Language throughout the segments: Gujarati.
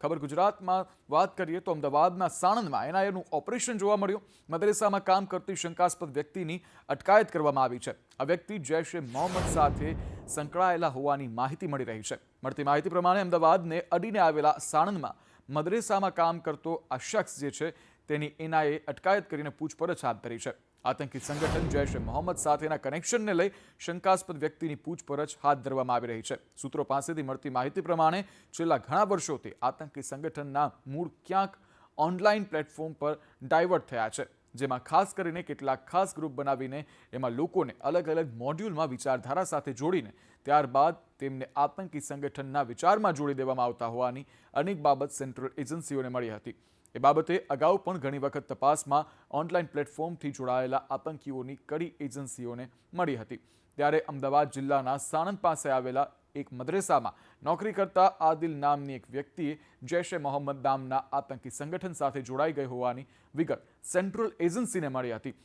ખબર ગુજરાતમાં વાત કરીએ તો અમદાવાદના સાણંદમાં એનઆઈએનું ઓપરેશન જોવા મળ્યું. મદરેસામાં કામ કરતી શંકાસ્પદ વ્યક્તિની અટકાયત કરવામાં આવી છે. આ વ્યક્તિ જૈશ એ મોહમ્મદ સાથે સંકળાયેલા હોવાની માહિતી મળી રહી છે. મળતી માહિતી પ્રમાણે અમદાવાદને અડીને આવેલા સાણંદમાં મદરેસામાં કામ કરતો આ શખ્સ જે છે તેની એનઆઈએ અટકાયત કરીને પૂછપરછ હાથ ધરી છે. આતંકી સંગઠન જૈશ એ મોહમ્મદ સાથેના કનેક્શનને લઈ શંકાસ્પદ વ્યક્તિની પૂછપરછ હાથ ધરવામાં આવી રહી છે. સૂત્રો પાસેથી મળતી માહિતી પ્રમાણે છેલ્લા ઘણા વર્ષોથી આતંકી સંગઠનના મૂળ ક્યાંક ઓનલાઈન પ્લેટફોર્મ પર ડાયવર્ટ થયા છે, જેમાં ખાસ કરીને કેટલાક ખાસ ગ્રુપ બનાવીને એમાં લોકોને અલગ અલગ મોડ્યુલમાં વિચારધારા સાથે જોડીને ત્યારબાદ તેમને આતંકી સંગઠનના વિચારમાં જોડી દેવામાં આવતા હોવાની અનેક બાબત સેન્ટ્રલ એજન્સીઓને મળી હતી. એ બાબતે અગાઉ પણ ઘણી વખત તપાસમાં ઓનલાઈન પ્લેટફોર્મથી જોડાયેલા આતંકીઓની કડી એજન્સીઓને મળી હતી. ત્યારે અમદાવાદ જિલ્લાના સાણંદ પાસે આવેલા એક મદરેસામાં નોકરી કરતા આદિલ નામની એક વ્યક્તિએ જૈશ એ મોહમ્મદ નામના આતંકી સંગઠન સાથે જોડાઈ ગઈ હોવાની વિગત સેન્ટ્રલ એજન્સીને મળી હતી.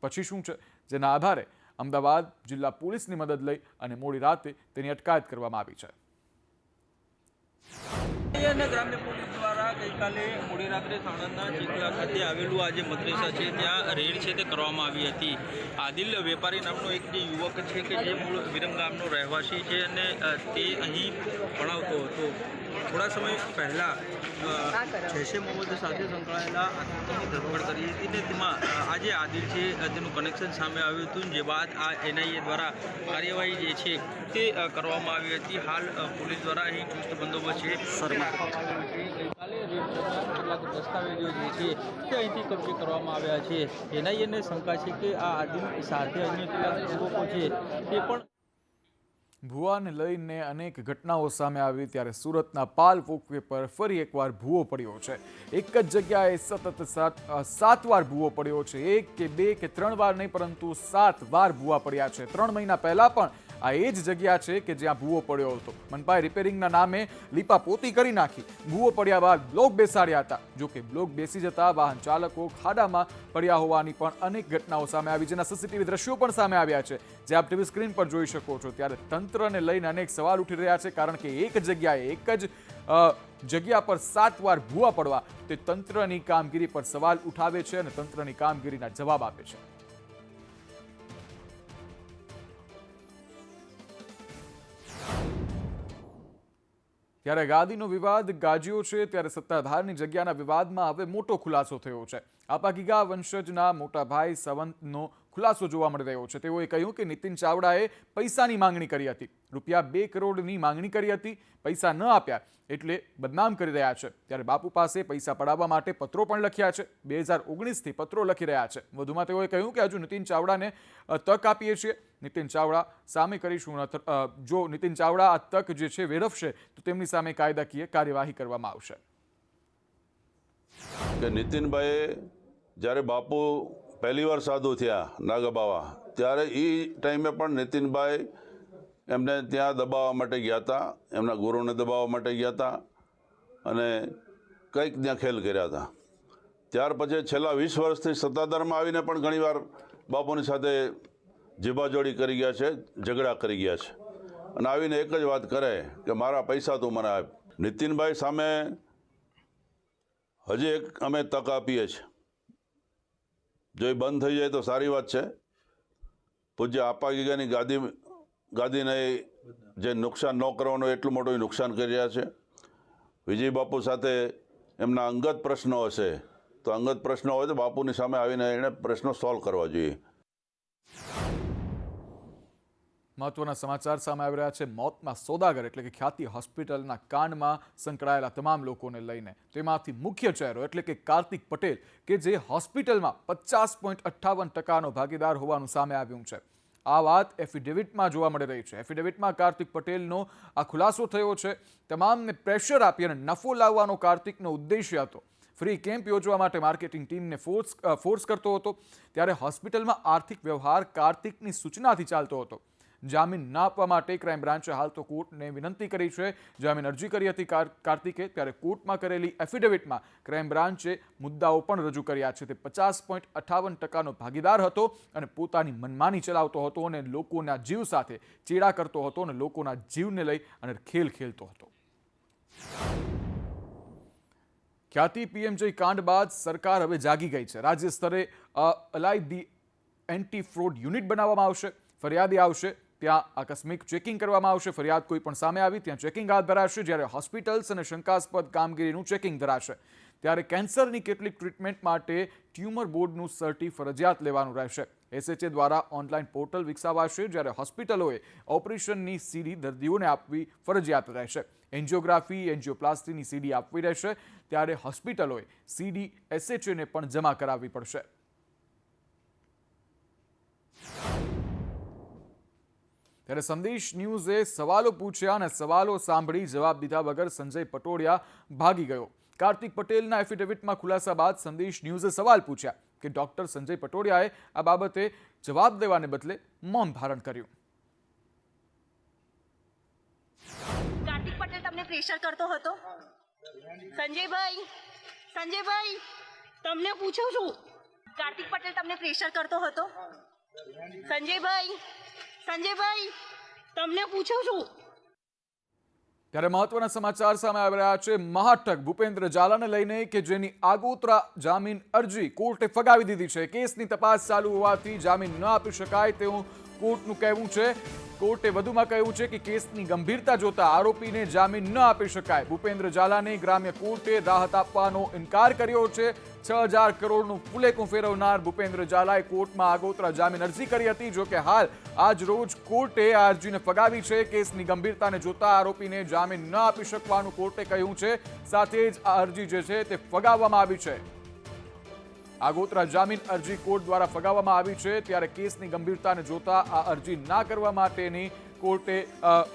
પછી શું છે, જેના આધારે અમદાવાદ જિલ્લા પોલીસની મદદ લઈ અને મોડી રાતે તેની અટકાયત કરવામાં આવી છે. ગ્રામ્ય પોલીસ દ્વારા ગઈકાલે મોડી રાત્રે સાણંદના ચીખલા ખાતે આવેલું આ જે મદરેસા છે ત્યાં રેડ છે તે કરવામાં આવી હતી. આદિલ વેપારી નામનો એક જે યુવક છે કે જે મૂળ વિરમગામનો રહેવાસી છે અને તે અહીં ભણાવતો હતો. થોડા સમય પહેલાં જૈશ એ મોહમ્મદ સાથે સંકળાયેલા આતંકીની ધરપકડ કરી હતી ને તેમાં આ જે આદિલ છે તેનું કનેક્શન સામે આવ્યું હતું, જે બાદ આ એનઆઈએ દ્વારા કાર્યવાહી જે છે તે કરવામાં આવી હતી. હાલ પોલીસ દ્વારા અહીં ચુસ્ત બંદોબસ્ત છે ગઈકાલે રેડ દરમિયાન કેટલાક દસ્તાવેજો જે છે તે અહીંથી કબજે કરવામાં આવ્યા છે. એનઆઈએને શંકા છે કે આ આદિલ સાથે અન્ય કેટલાક યુવકો છે તે પણ ભૂવાને લઈને અનેક ઘટનાઓ સામે આવી ત્યારે સુરતના પાલ વોકવે પર ફરી એકવાર ભૂવો પડ્યો છે. એક જ જગ્યાએ સતત સાત વાર ભૂવો પડ્યો છે. એક કે બે કે ત્રણ વાર નહીં, પરંતુ 7 વાર ભૂવા પડ્યા છે. 3 મહિના પહેલા પણ આ એ જ જગ્યા છે કે જ્યાં ભૂવો પડ્યો હતો. મનપાએ રિપેરિંગના નામે લીપાપોતી કરી નાખી. ભૂવો પડ્યા બાદ બ્લોક બેસાડ્યા હતા. જોકે બ્લોક બેસી જતા વાહન ચાલકો ખાડામાં પડ્યા હોવાની પણ અનેક ઘટનાઓ સામે આવી, જેના સીસીટીવી દ્રશ્યો પણ સામે આવ્યા છે, જે આપ ટીવી સ્ક્રીન પર જોઈ શકો છો. ત્યારે તંત્રને લઈને અનેક સવાલ ઉઠી રહ્યા છે, કારણ કે એક જગ્યાએ એક જ જગ્યા પર 7 વાર ભૂવા પડવા તે તંત્રની કામગીરી પર સવાલ ઉઠાવે છે અને તંત્રની કામગીરીના જવાબ આપે છે. ત્યારે ગાદીનો વિવાદ ગાજ્યો છે, ત્યારે સત્તાધારની જગ્યાના વિવાદમાં હવે મોટો ખુલાસો થયો છે. આપા ગીગા વંશજના મોટા ભાઈ સંવંતનો ખુલાસો જોવા મળી રહ્યો છે. તેઓએ કહ્યું કે નીતિન ચાવડાએ પૈસાની માંગણી કરી હતી, રૂપિયા 2 કરોડની માંગણી કરી હતી, પૈસા ન આપ્યા એટલે બદનામ કરી રહ્યા છે. ત્યારે બાપુ પાસે પૈસા પડાવવા માટે પત્રો પણ લખ્યા છે. 2019થી પત્રો લખી રહ્યા છે. વધુમાં તેઓએ કહ્યું કે હજુ નીતિન ચાવડાને તક આપીએ છીએ. નીતિન ચાવડા સામે કરીશું, જો નીતિન ચાવડા આ તક જે છે વેડફશે તો તેમની સામે કાયદાકીય કાર્યવાહી કરવામાં આવશે. નીતિનભાઈ જ્યારે બાપુ પહેલી વાર સાધુ થયા નાગાબાવા, ત્યારે એ ટાઈમે પણ નીતિનભાઈ એમને ત્યાં દબાવવા માટે ગયા હતા, એમના ગુરુને દબાવવા માટે ગયા હતા અને કંઈક ત્યાં ખેલ કર્યા હતા. ત્યાર પછી છેલ્લા 20 વર્ષથી સત્તાધારમાં આવીને પણ ઘણીવાર બાપુની સાથે જીબાજોડી કરી ગયા છે, ઝઘડા કરી ગયા છે અને આવીને એક જ વાત કરે કે મારા પૈસા તું મને આપ. નીતિનભાઈ સામે હજી એક અમે તક આપીએ છીએ. જો એ બંધ થઈ જાય તો સારી વાત છે. પૂજ્ય આપા ગીગાની ગાદીને જે નુકસાન ન કરવાનું એટલું મોટું નુકસાન કરી રહ્યા છે. વિજય બાપુ સાથે એમના અંગત પ્રશ્નો હશે તો અંગત પ્રશ્નો હોય તો બાપુની સામે આવીને એણે પ્રશ્નો સોલ્વ કરવા જોઈએ. મહત્વના સમાચાર સામે આવી રહ્યા છે. મોતના સોદાગર એટલે કે ખ્યાતિ હોસ્પિટલના કાંડમાં સંકળાયેલા તમામ લોકોને લઈને તેમાંથી મુખ્ય ચહેરો એટલે કે કાર્તિક પટેલ, કે જે હોસ્પિટલમાં 50.58% ભાગીદાર હોવાનું સામે આવ્યું છે. આ વાત એફિડેવિટમાં જોવા મળી રહી છે. એફિડેવિટમાં કાર્તિક પટેલનો આ ખુલાસો થયો છે. તમામને પ્રેશર આપી અને નફો લાવવાનો કાર્તિકનો ઉદ્દેશ્ય હતો. ફ્રી કેમ્પ યોજવા માટે માર્કેટિંગ ટીમને ફોર્સ કરતો હતો. ત્યારે હોસ્પિટલમાં આર્થિક વ્યવહાર કાર્તિકની સૂચનાથી ચાલતો હતો. જામીન ના આપવા માટે ક્રાઇમ બ્રાન્ચે હાલ તો કોર્ટને વિનંતી કરી છે. જામીન અરજી કરી હતી કાર્તિકે. ત્યારે કોર્ટમાં કરેલી એફિડેવિટમાં ક્રાઇમ બ્રાન્ચે મુદ્દાઓ પણ રજૂ કર્યા છે. તે 50.58% ભાગીદાર હતો અને પોતાની મનમાની ચલાવતો હતો અને લોકોના જીવ સાથે ચેડા કરતો હતો અને લોકોના જીવને લઈ અને ખેલ ખેલતો હતો. ખ્યાતિ પીએમજય કાંડ બાદ સરકાર હવે જાગી ગઈ છે. રાજ્ય સ્તરે allied the anti fraud unit બનાવવામાં આવશે. ફરિયાદી આવશે, ત્યાં આકસ્મિક ચેકિંગ કરવામાં આવશે. ફરિયાદ કોઈ પણ સામે આવી ત્યાં ચેકિંગ હાથ ધરાશે, જ્યારે હોસ્પિટલ્સ અને શંકાસ્પદ કામગીરીનું ચેકિંગ ધરાશે. ત્યારે કેન્સરની કેટલીક ટ્રીટમેન્ટ માટે ટ્યુમર બોર્ડનું સર્ટી ફરજિયાત લેવાનું રહેશે. SHA દ્વારા ઓનલાઈન પોર્ટલ વિકસાવાશે, જ્યારે હોસ્પિટલોએ ઓપરેશનની સીડી દર્દીઓને આપવી ફરજિયાત રહેશે. એન્જિયોગ્રાફી, એન્જિયોપ્લાસ્ટીની સીડી આપવી રહેશે, ત્યારે હોસ્પિટલોએ સીડી SHAને પણ જમા કરાવવી પડશે. ત્યારે સંદેશ ન્યૂઝે સવાલો પૂછ્યા અને સવાલો સાંભળી જવાબ દીધા વગર સંજય પટોડિયા ભાગી ગયો. કાર્તિક પટેલના એફિડેવિટમાં ખુલાસા બાદ સંદેશ ન્યૂઝે સવાલ પૂછ્યા કે ડોક્ટર સંજય પટોડિયાએ આ બાબતે જવાબ દેવાને બદલે મૌન ધારણ કર્યું. કાર્તિક પટેલ તમને પ્રેશર કરતો હતો? સંજયભાઈ, તમને પૂછું છું, કાર્તિક પટેલ તમને પ્રેશર કરતો હતો? સંજયભાઈ, તમને પૂછું છું. ત્યારે મહત્વના સમાચાર સામે આવી રહ્યા છે. મહાઠગ ભૂપેન્દ્ર ઝાલાને લઈને કે જેની આગોતરા જામીન અરજી કોર્ટે ફગાવી દીધી છે. કેસની તપાસ ચાલુ હોવાથી જામીન ન આપી શકાય તેવું કોર્ટનું કહેવું છે. કોર્ટે વધુમાં કહ્યું છે કે કેસની ગંભીરતા જોતા આરોપીને જામીન ન આપી શકાય. ભૂપેન્દ્ર ઝાલાને ગ્રામ્ય કોર્ટે રાહત આપવાનો ઇનકાર કર્યો છે. 6,000 કરોડનું ફુલેકું ફેરવનાર ભૂપેન્દ્ર ઝાલાએ કોર્ટમાં આગોતરા જામીન અરજી કરી હતી. જો કે હાલ આજ રોજ કોર્ટે આ અરજીને ફગાવી છે. કેસની ગંભીરતાને જોતા આરોપીને જામીન ન આપી શકવાનું કોર્ટે કહ્યું છે. સાથે જ આ અરજી જે છે તે ફગાવવામાં આવી છે. આગોતરા જામીન અરજી કોર્ટ દ્વારા ફગાવવામાં આવી છે. ત્યારે કેસની ગંભીરતાને જોતા આ અરજી ના કરવા માટેની કોર્ટે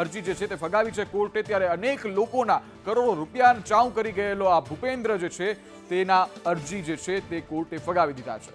અરજી જે છે તે ફગાવી છે કોર્ટે. ત્યારે અનેક લોકોના કરોડો રૂપિયા ચાઉ કરી ગયેલો આ ભૂપેન્દ્ર જે છે તેના અરજી જે છે તે કોર્ટે ફગાવી દીધા છે.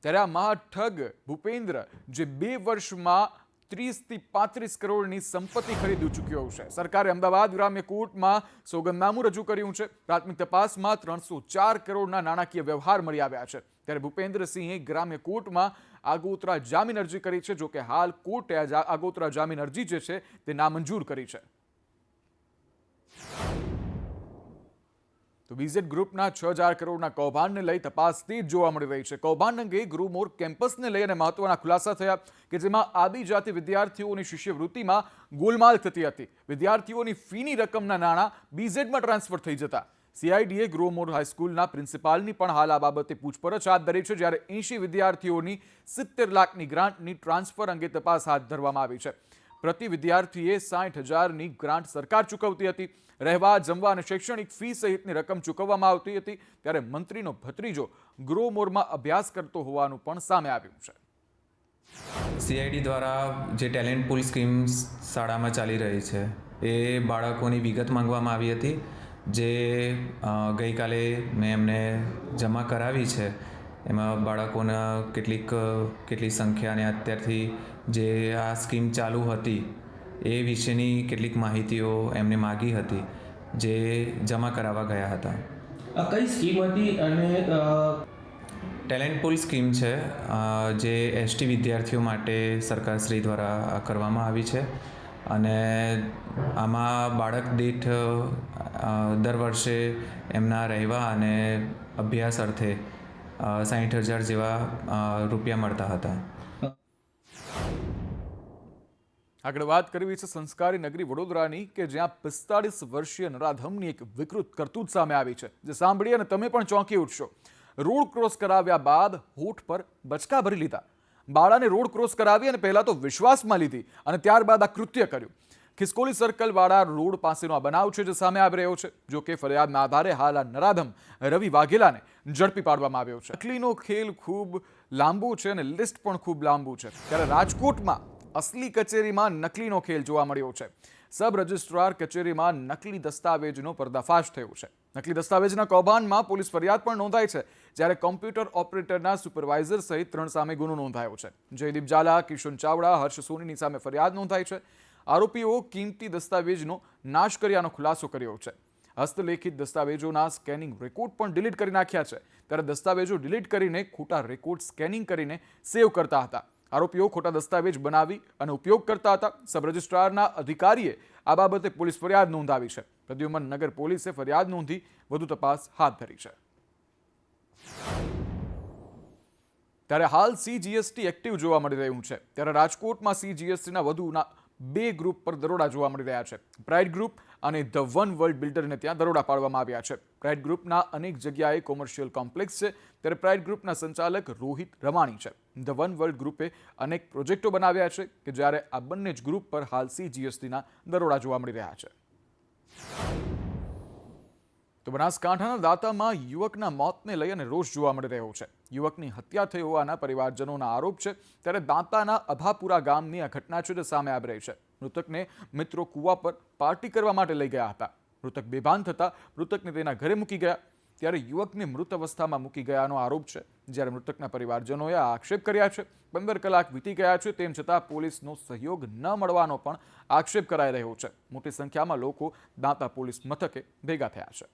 ત્યારે આ મહાઠગ ભૂપેન્દ્ર જે 2 વર્ષમાં 30 થી 35 કરોડની સંપત્તિ ખરીદી ચૂક્યો છે. સરકારે અમદાવાદ ગ્રામ્ય કોર્ટમાં સોગંદનામું રજૂ કર્યું છે. પ્રાથમિક તપાસમાં 304 કરોડના નાણાકીય વ્યવહાર મળી આવ્યા છે. ત્યારે ભૂપેન્દ્રસિંહે ગ્રામ્ય કોર્ટમાં આગોતરા જામીન અરજી કરી છે. જો કે હાલ કોર્ટે આગોતરા જામીન અરજી જે છે તે નામંજૂર કરી છે. તો BZ ગ્રુપના 6,000 કરોડના કૌભાંડને લઈ તપાસ તેજ જોવા મળી રહી છે. કૌભાંડ અંગે ગ્રુમોર કેમ્પસને લઈ અને મહત્વના ખુલાસા થયા કે જેમાં આદિજાતિ વિદ્યાર્થીઓની શિષ્યવૃત્તિમાં ગોલમાલ થતી હતી. વિદ્યાર્થીઓની ફીની રકમના નાણાં BZમાં ટ્રાન્સફર થઈ જતા. CIDએ ગ્રોમોર હાઈસ્કૂલના પ્રિન્સિપાલની પણ હાલ આ બાબતે પૂછપરછ હાથ ધરી છે. જ્યારે 80 વિદ્યાર્થીઓની 70 લાખની ગ્રાન્ટની ટ્રાન્સફર અંગે તપાસ હાથ ધરવામાં આવી છે. પ્રતિ વિદ્યાર્થીએ 60,000ની ગ્રાન્ટ સરકાર ચૂકવતી હતી. રહેવા, જમવા અને શૈક્ષણિક ફી સહિતની રકમ ચૂકવવામાં આવતી હતી. ત્યારે મંત્રીનો ભત્રીજો ગ્રોમોરમાં અભ્યાસ કરતો હોવાનું પણ સામે આવ્યું છે. CID દ્વારા જે ટેલેન્ટ પૂલ સ્કીમ શાળામાં ચાલી રહી છે એ બાળકોની વિગત માંગવામાં આવી હતી, જે ગઈકાલે મેં એમને જમા કરાવી છે. એમાં બાળકોના કેટલી સંખ્યા અને અત્યારથી જે આ સ્કીમ ચાલુ હતી એ વિશેની કેટલીક માહિતીઓ એમને માગી હતી, જે જમા કરાવવા ગયા હતા. કઈ સ્કીમ હતી અને ટેલેન્ટ પૂલ સ્કીમ છે જે ST વિદ્યાર્થીઓ માટે સરકારશ્રી દ્વારા કરવામાં આવી છે. અને આમાં બાળક દીઠ દર વર્ષે એમના રહેવા અને અભ્યાસ અર્થે 60,000 જેવા રૂપિયા મળતા હતા. આગળ વાત કરવી છે સંસ્કારી નગરી વડોદરાની કે જ્યાં 45 વર્ષીય નરાધમની એક વિકૃત કરતૂત સામે આવી છે, જે સાંભળી અને તમે પણ ચોંકી ઉઠશો. રોડ ક્રોસ કરાવ્યા બાદ હોઠ પર બચકા ભરી લીધા. બાળાને રોડ ક્રોસ કરાવી અને પહેલા તો વિશ્વાસમાં લીધી અને ત્યારબાદ આ કૃત્ય કર્યું. ખિસકોલી સર્કલ વાળા રોડ પાસેનો આ બનાવ છે જે સામે આવી રહ્યો છે. જો કે ફરિયાદના આધારે હાલ આ નરાધમ રવિ વાઘેલાને ઝડપી પાડવામાં આવ્યો છે. નકલીનો ખેલ ખૂબ લાંબુ છે અને લિસ્ટ પણ ખૂબ લાંબુ છે. ત્યારે રાજકોટમાં અસલી કચેરીમાં નકલીનો ખેલ જોવા મળ્યો છે. સબ રજિસ્ટ્રાર કચેરીમાં નકલી દસ્તાવેજનો પર્દાફાશ થયો છે. નકલી દસ્તાવેજના કૌભાંડમાં પોલીસ ફરિયાદ પણ નોંધાઈ છે. જ્યારે કોમ્પ્યુટર ઓપરેટરના સુપરવાઇઝર સહિત 3 સામે ગુનો નોંધાયો છે. જયદીપ ઝાલા, કિશન ચાવડા, હર્ષ સોનીની સામે ફરિયાદ નોંધાઈ છે. આરોપીઓ કિંમતી દસ્તાવેજનો નાશ કર્યાનો ખુલાસો કર્યો છે. હસ્તલેખિત દસ્તાવેજોના સ્કેનિંગ રેકોર્ડ પણ ડિલીટ કરી નાખ્યા છે. ત્યારે દસ્તાવેજો ડિલીટ કરીને ખોટા રેકોર્ડ સ્કેનિંગ કરીને સેવ કરતા હતા. આરોપીઓ ખોટા દસ્તાવેજ બનાવી અને ઉપયોગ કરતા હતા. સબ રજિસ્ટ્રારના અધિકારીએ આ બાબતે પોલીસ ફરિયાદ નોંધાવી છે. પ્રદ્યુમન નગર પોલીસે ફરિયાદ નોંધી વધુ તપાસ હાથ ધરી છે. ત્યારે હાલ CGST એક્ટિવ જોવા મળી રહ્યું છે. ત્યારે રાજકોટમાં CGSTના વધુના 2 ગ્રુપ પર દરોડા જોવા મળી રહ્યા છે. પ્રાઇડ ગ્રુપ અને ધ વન વર્લ્ડ બિલ્ડરને ત્યાં દરોડા પાડવામાં આવ્યા છે. પ્રાઇડ ગ્રુપના અનેક જગ્યાએ કોમર્શિયલ કોમ્પ્લેક્સ છે. ત્યારે પ્રાઇડ ગ્રુપના સંચાલક રોહિત રમાણી છે. ધ વન વર્લ્ડ ગ્રુપે અનેક પ્રોજેક્ટો બનાવ્યા છે કે જ્યારે આ બંને જ ગ્રુપ પર હાલ CGSTના દરોડા જોવા મળી રહ્યા છે. તો બનાસકાંઠાના દાંતામાં યુવકના મોતને લઈ અને રોષ જોવા મળી રહ્યો છે. યુવકની હત્યા થઈ હોવાના પરિવારજનોના આરોપ છે. ત્યારે દાંતાના અભાપુરા ગામની આ ઘટના છે જે સામે આવી રહી છે. મૃતકને મિત્રો કૂવા પર પાર્ટી કરવા માટે લઈ ગયા હતા. મૃતક બેભાન થતા મૃતકને તેના ઘરે મૂકી ગયા. ત્યારે યુવકને મૃત અવસ્થામાં મૂકી ગયાનો આરોપ છે. જ્યારે મૃતકના પરિવારજનોએ આ આક્ષેપ કર્યા છે. 15 કલાક વીતી ગયા છે, તેમ છતાં પોલીસનો સહયોગ ન મળવાનો પણ આક્ષેપ કરાઈ રહ્યો છે. મોટી સંખ્યામાં લોકો દાંતા પોલીસ મથકે ભેગા થયા છે.